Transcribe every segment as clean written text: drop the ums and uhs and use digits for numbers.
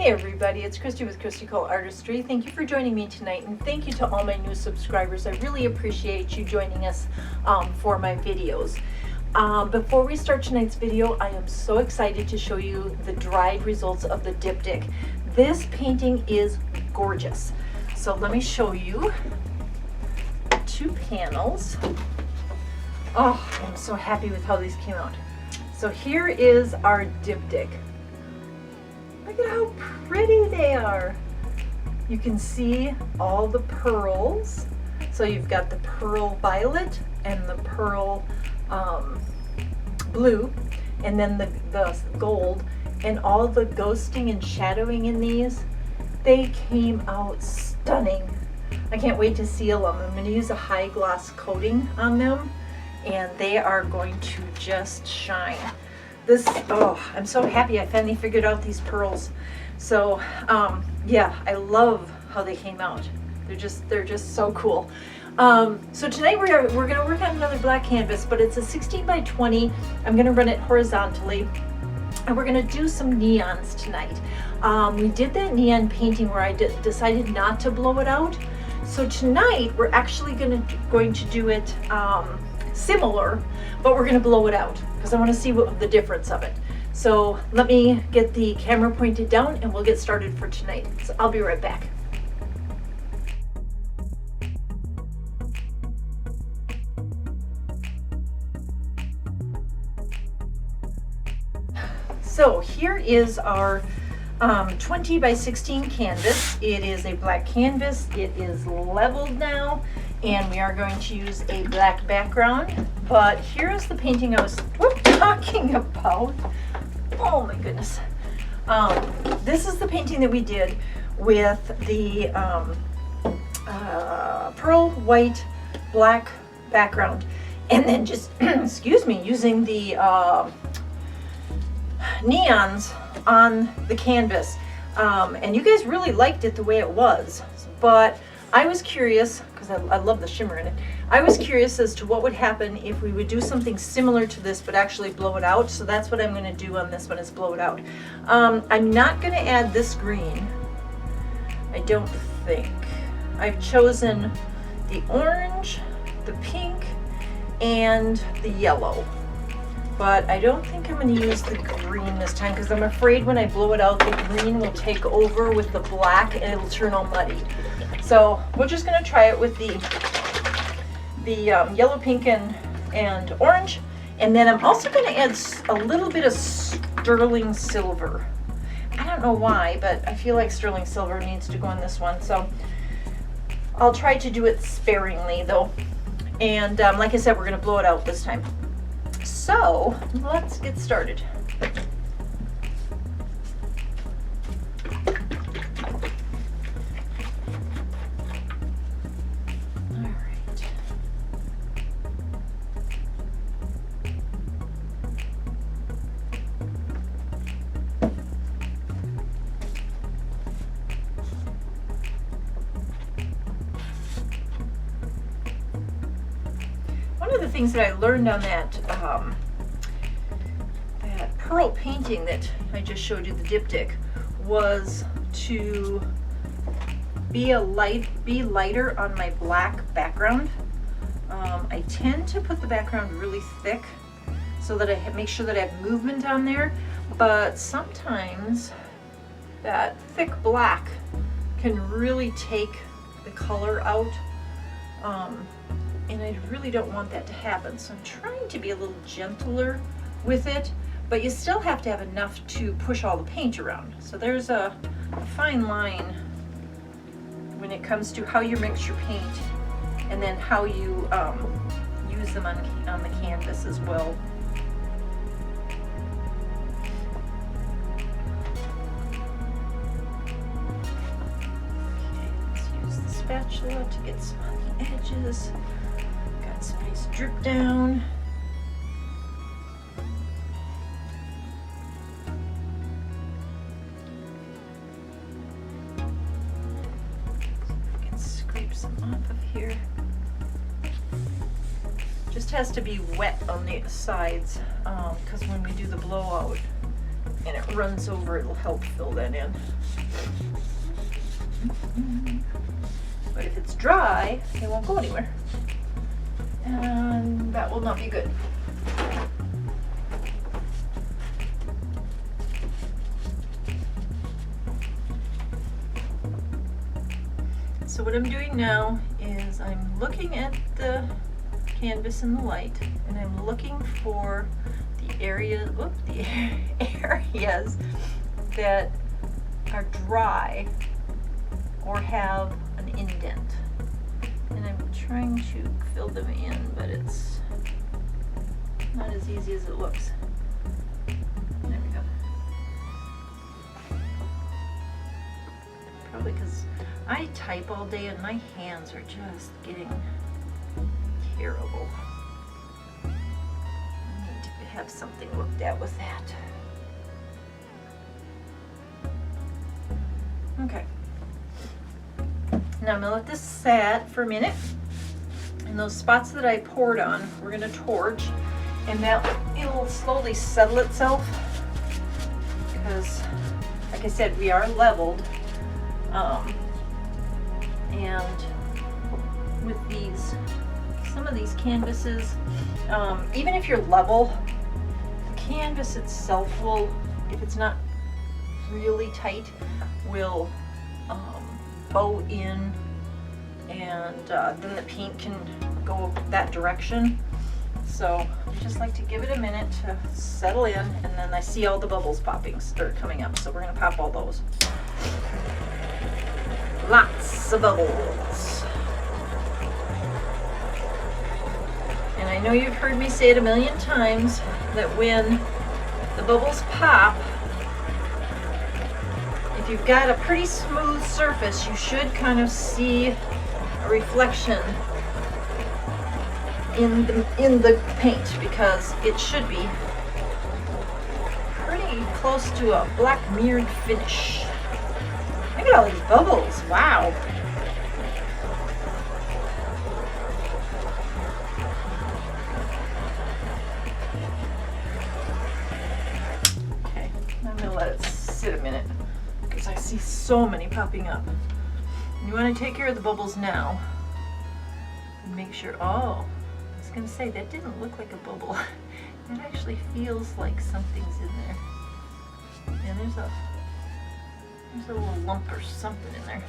everybody, it's Christy with Christy Artistry. Thank you for joining me tonight, and thank you to all my new subscribers. I really appreciate you joining us for my videos. Before we start tonight's video, I am so excited to show you the dried results of the diptych. This painting is gorgeous. So let me show you two panels. Oh, I'm so happy with how these came out. So here is our diptych. Look at how pretty they are. You can see all the pearls. So you've got the pearl violet and the pearl blue, and then the gold, and all the ghosting and shadowing in these. They came out stunning. I can't wait to seal them. I'm going to use a high gloss coating on them, and they are going to just shine. I'm so happy I finally figured out these pearls. So yeah, I love how they came out. They're just so cool. So tonight we're gonna work on another black canvas, but it's a 16 by 20. I'm gonna run it horizontally, and we're gonna do some neons tonight. We did that neon painting where I decided not to blow it out. So tonight we're actually going to do it similar, but we're gonna blow it out because I want to see what the difference of it. So let me get the camera pointed down and we'll get started for tonight. So I'll be right back. So here is our 20 by 16 canvas. It is a black canvas. It is leveled now, and we are going to use a black background. But here is the painting I was talking about. Oh my goodness. This is the painting that we did with the pearl white black background, and then just excuse me, using the neons on the canvas. And you guys really liked it the way it was, but I was curious because I love the shimmer in it. I was curious as to what would happen if we would do something similar to this but actually blow it out. So that's what I'm going to do on this one, is blow it out. I'm not going to add this green, I don't think. I've chosen the orange, the pink, and the yellow. But I don't think I'm going to use the green this time because I'm afraid when I blow it out, the green will take over with the black and it'll turn all muddy. So we're just going to try it with the yellow, pink, and orange. And then I'm also going to add a little bit of sterling silver. I don't know why, but I feel like sterling silver needs to go in this one. So I'll try to do it sparingly though. And like I said, we're going to blow it out this time. So let's get started. All right. One of the things that I learned on that pearl painting that I just showed you, the diptych, was to be lighter on my black background. I tend to put the background really thick so that I make sure that I have movement on there, but sometimes that thick black can really take the color out, and I really don't want that to happen. So I'm trying to be a little gentler with it, but you still have to have enough to push all the paint around. So there's a fine line when it comes to how you mix your paint and then how you use them on the canvas as well. Okay, let's use the spatula to get some on the edges. Got some nice drip down. Off of here. Just has to be wet on the sides because when we do the blowout, and it runs over, it'll help fill that in. But if it's dry, it won't go anywhere. And that will not be good. So what I'm doing now is I'm looking at the canvas in the light, and I'm looking for the areas that are dry or have an indent. And I'm trying to fill them in, but it's not as easy as it looks. There we go. Probably because I type all day and my hands are just getting terrible. I need to have something looked at with that. Okay. Now I'm gonna let this set for a minute. And those spots that I poured on, we're gonna torch, and that it'll slowly settle itself. Because, like I said, we are leveled. And with these, some of these canvases, even if you're level, the canvas itself will, if it's not really tight, will bow in, and then the paint can go that direction. So I just like to give it a minute to settle in, and then I see all the bubbles popping or coming up, so we're gonna pop all those. Lots of bubbles. And I know you've heard me say it a million times that when the bubbles pop, if you've got a pretty smooth surface, you should kind of see a reflection in the paint, because it should be pretty close to a black mirrored finish. Look at all these bubbles, wow. Okay, I'm gonna let it sit a minute because I see so many popping up. You want to take care of the bubbles now and make sure, oh, I was gonna say that didn't look like a bubble. It actually feels like something's in there. And there's a little lump or something in there.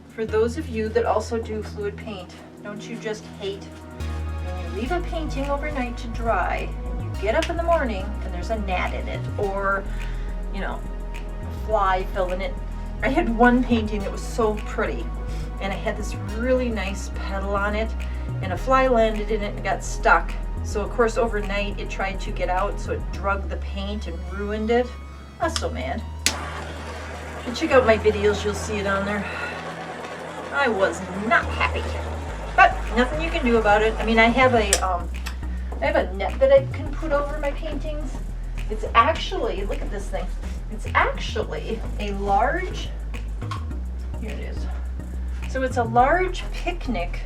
For those of you that also do fluid paint, don't you just hate when you leave a painting overnight to dry and you get up in the morning and there's a gnat in it, or, you know, a fly filling it. I had one painting that was so pretty, and I had this really nice petal on it, and a fly landed in it and got stuck. So of course overnight it tried to get out, so it drugged the paint and ruined it. I was so mad. If you check out my videos, you'll see it on there. I was not happy, but nothing you can do about it. I mean, I have a net that I can put over my paintings. It's actually, look at this thing. It's actually a large, here it is. So it's a large picnic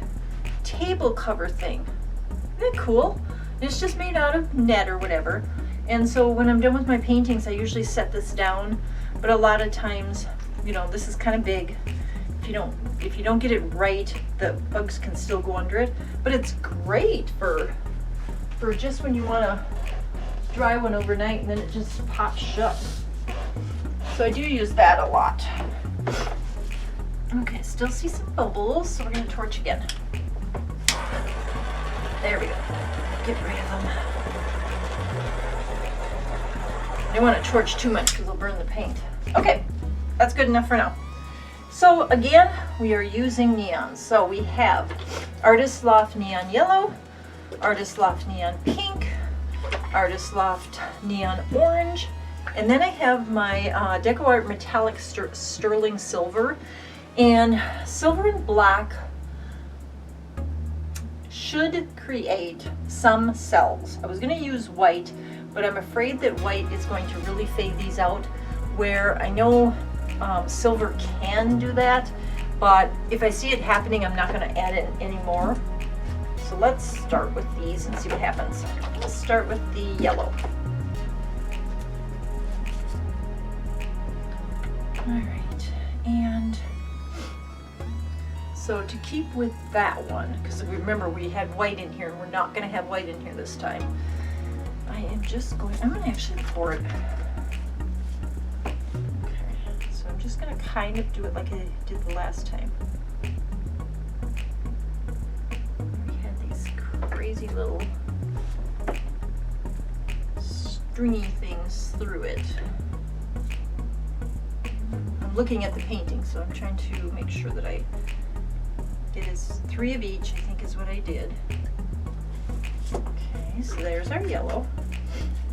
table cover thing. Isn't that cool? It's just made out of net or whatever. And so when I'm done with my paintings, I usually set this down. But a lot of times, you know, this is kind of big. If you don't get it right, the bugs can still go under it. But it's great for just when you want to dry one overnight and then it just pops shut. So I do use that a lot. Okay, still see some bubbles, so we're going to torch again. There we go. Get rid of them. I don't want to torch too much because it'll burn the paint. Okay, that's good enough for now. So again, we are using neons. So we have Artist Loft Neon Yellow, Artist Loft Neon Pink, Artist Loft Neon Orange, and then I have my Deco Art Metallic Sterling Silver. And silver and black should create some cells. I was going to use white, but I'm afraid that white is going to really fade these out, where I know silver can do that, but if I see it happening, I'm not going to add it anymore. so let's start with these and see what happens. Let's start with the yellow. All right, and so to keep with that one, because remember we had white in here and we're not going to have white in here this time, I am just going, I'm going to actually pour it. Okay, so I'm just going to kind of do it like I did the last time. We had these crazy little stringy things through it. I'm looking at the painting, so I'm trying to make sure that I did as 3 of each, I think is what I did. Okay, so there's our yellow.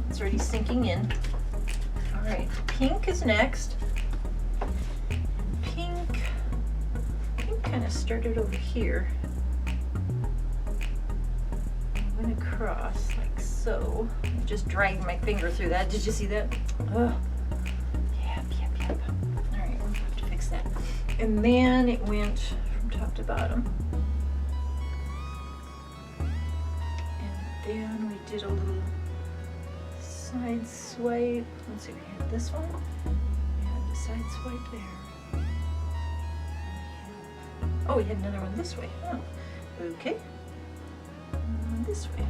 It's already sinking in. All right, pink is next. Pink kind of started over here. I went across like so. I just dragged my finger through that. Did you see that? Ugh. Yep. All right, we'll have to fix that. And then it went from top to bottom. And then we did a little side swipe. Let's see, we had this one. We had the side swipe there. Oh, we had another one this way. Oh, okay. This way.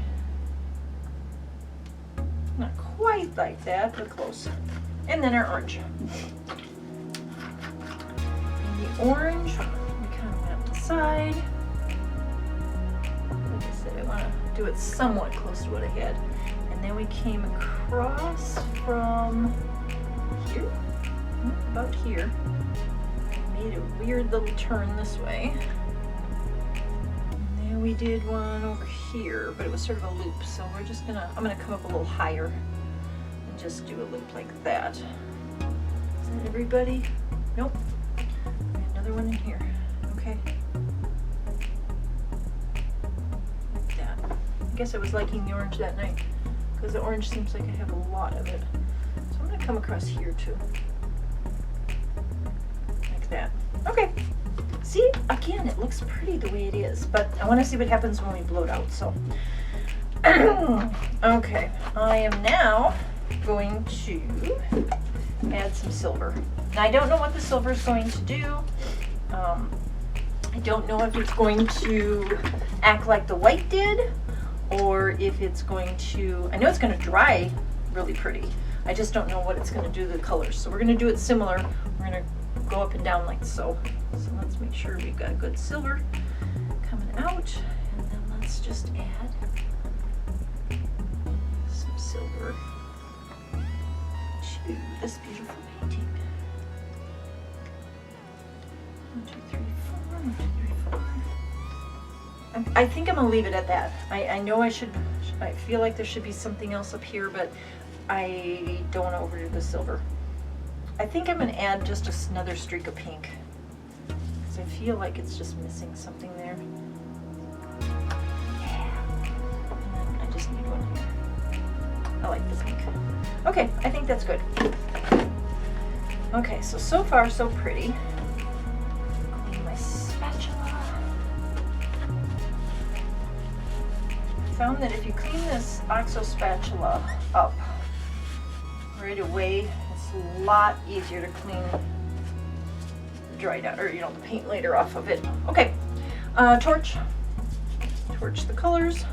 Not quite like that, but close. And then our orange. And the orange, we kind of went up the side. Like I said, I want to do it somewhat close to what I had. And then we came across from here, about here. Made a weird little turn this way. And then we did one over here, but it was sort of a loop. So we're just gonna, I'm gonna come up a little higher and just do a loop like that. Is that everybody? Nope. Another one in here. Okay. Like that. I guess I was liking the orange that night, because the orange seems like I have a lot of it. So I'm going to come across here too. Like that. Okay. See, again, it looks pretty the way it is, but I want to see what happens when we blow it out, so. Okay, I am now going to add some silver. Now, I don't know what the silver is going to do. I don't know if it's going to act like the white did, or if it's going to, I know it's going to dry really pretty. I just don't know what it's going to do to the colors. So we're going to do it similar. We're going to go up and down like so. So let's make sure we've got good silver coming out. And then let's just add some silver to this beautiful painting. 1, 2, 3, 4, 1, 2, 3, 4. I think I'm gonna leave it at that. I know I feel like there should be something else up here, but I don't want to overdo the silver. I think I'm gonna add just another streak of pink, because I feel like it's just missing something there. Yeah. And then I just need one here. I like the pink. Okay, I think that's good. Okay, so far so pretty. Clean my spatula. I found that if you clean this OXO spatula up right away, it's a lot easier to clean the dried out, or the paint later off of it. Okay, torch the colors.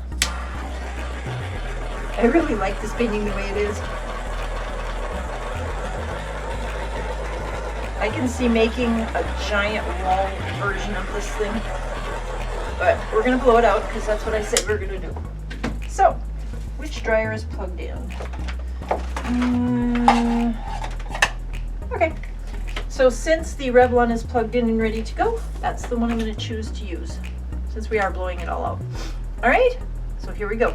I really like this painting the way it is. I can see making a giant wall version of this thing, but we're gonna blow it out because that's what I said we're gonna do. So, which dryer is plugged in? Okay, so since the Revlon is plugged in and ready to go, that's the one I'm going to choose to use, since we are blowing it all out. All right, so here we go.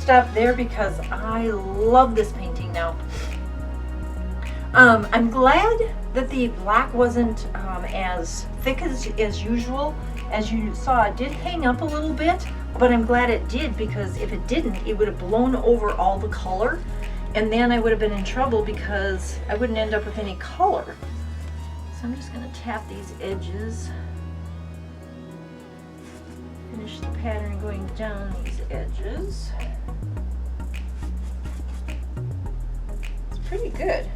stop there because I love this painting now. I'm glad that the black wasn't as thick as usual. As you saw, it did hang up a little bit, but I'm glad it did, because if it didn't, it would have blown over all the color, and then I would have been in trouble because I wouldn't end up with any color. So I'm just going to tap these edges. Finish the pattern going down these edges. It's pretty good.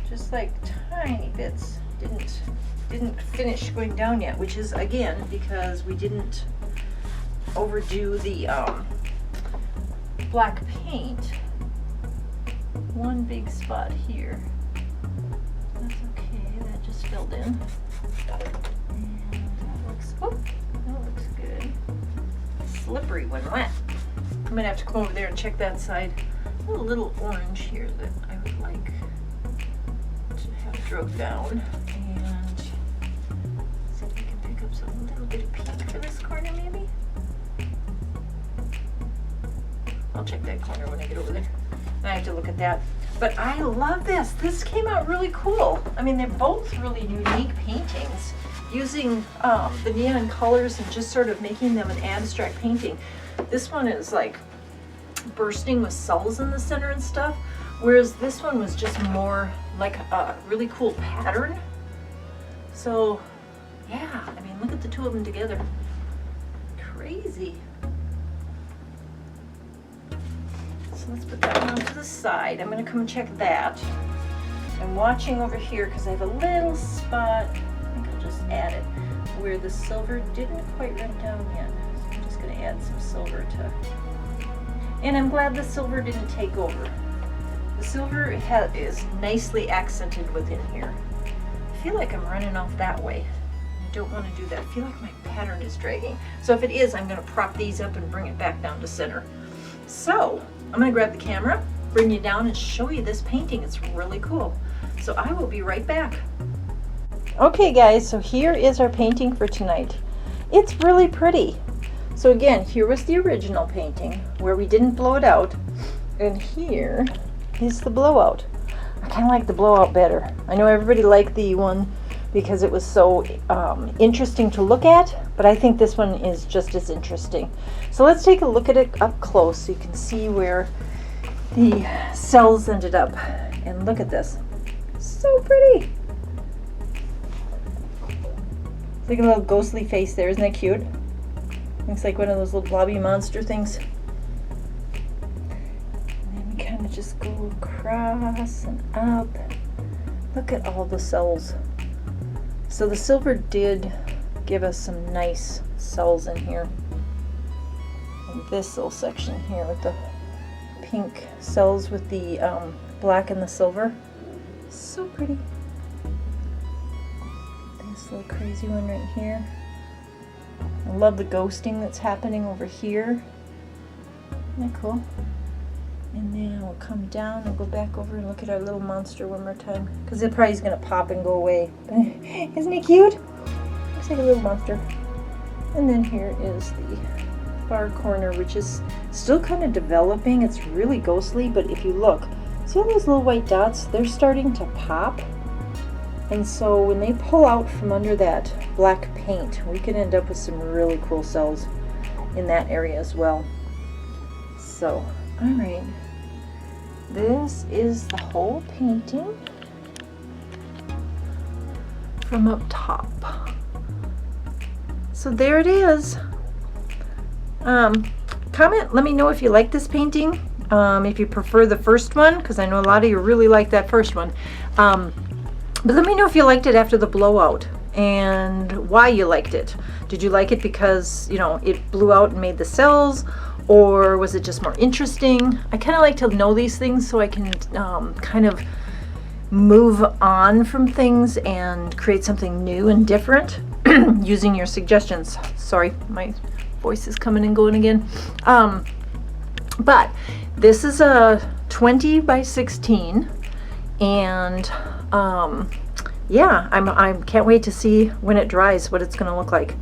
Just like tiny bits. Didn't finish going down yet, which is again because we didn't overdo the black paint. One big spot here. That's okay, that just filled in. And that looks, oh, that looks good. Slippery when wet. I'm gonna have to come over there and check that side. A little orange here that I would like to have drove down. And see if I can pick up some little bit of pink for this corner maybe. I'll check that corner when I get over there. I have to look at that. But I love this. This came out really cool. I mean, they're both really unique paintings, using the neon colors and just sort of making them an abstract painting. This one is like bursting with cells in the center and stuff, whereas this one was just more like a really cool pattern. So yeah, I mean, look at the two of them together. Crazy. So let's put that one to the side. I'm going to come and check that. I'm watching over here because I have a little spot, I think I'll just add it, where the silver didn't quite run down yet. So I'm just going to add some silver to, and I'm glad the silver didn't take over. The silver is nicely accented within here. I feel like I'm running off that way. I don't want to do that. I feel like my pattern is dragging. So if it is, I'm going to prop these up and bring it back down to center. So I'm going to grab the camera, bring you down and show you this painting. It's really cool. So I will be right back. Okay guys, so here is our painting for tonight. It's really pretty. So again, here was the original painting where we didn't blow it out, and here is the blowout. I kind of like the blowout better. I know everybody liked the one because it was so interesting to look at, but I think this one is just as interesting. So let's take a look at it up close so you can see where the cells ended up. And look at this. So pretty. It's like a little ghostly face there. Isn't that cute? Looks like one of those little blobby monster things. And then we kind of just go across and up. Look at all the cells. So the silver did give us some nice cells in here. And this little section here with the pink cells with the black and the silver. So pretty. This little crazy one right here. I love the ghosting that's happening over here. Isn't that cool? And then we'll come down and go back over and look at our little monster one more time, because it probably is going to pop and go away. Isn't he cute? Looks like a little monster. And then here is the far corner, which is still kind of developing. It's really ghostly, but if you look, see all those little white dots? They're starting to pop. And so when they pull out from under that black paint, we can end up with some really cool cells in that area as well. So, all right. This is the whole painting from up top. So there it is. Comment, let me know if you like this painting, if you prefer the first one, because I know a lot of you really like that first one. But let me know if you liked it after the blowout and why you liked it. Did you like it because, you know, it blew out and made the cells, or was it just more interesting? I kind of like to know these things so I can kind of move on from things and create something new and different using your suggestions. Sorry, my voice is coming and going again. But this is a 20 by 16, and yeah, I can't wait to see when it dries what it's going to look like.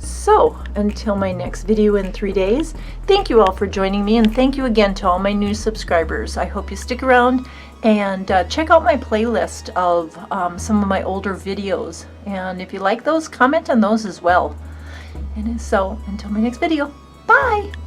So until my next video in 3 days, thank you all for joining me, and thank you again to all my new subscribers. I hope you stick around and check out my playlist of some of my older videos. And if you like those, comment on those as well. And so until my next video, bye!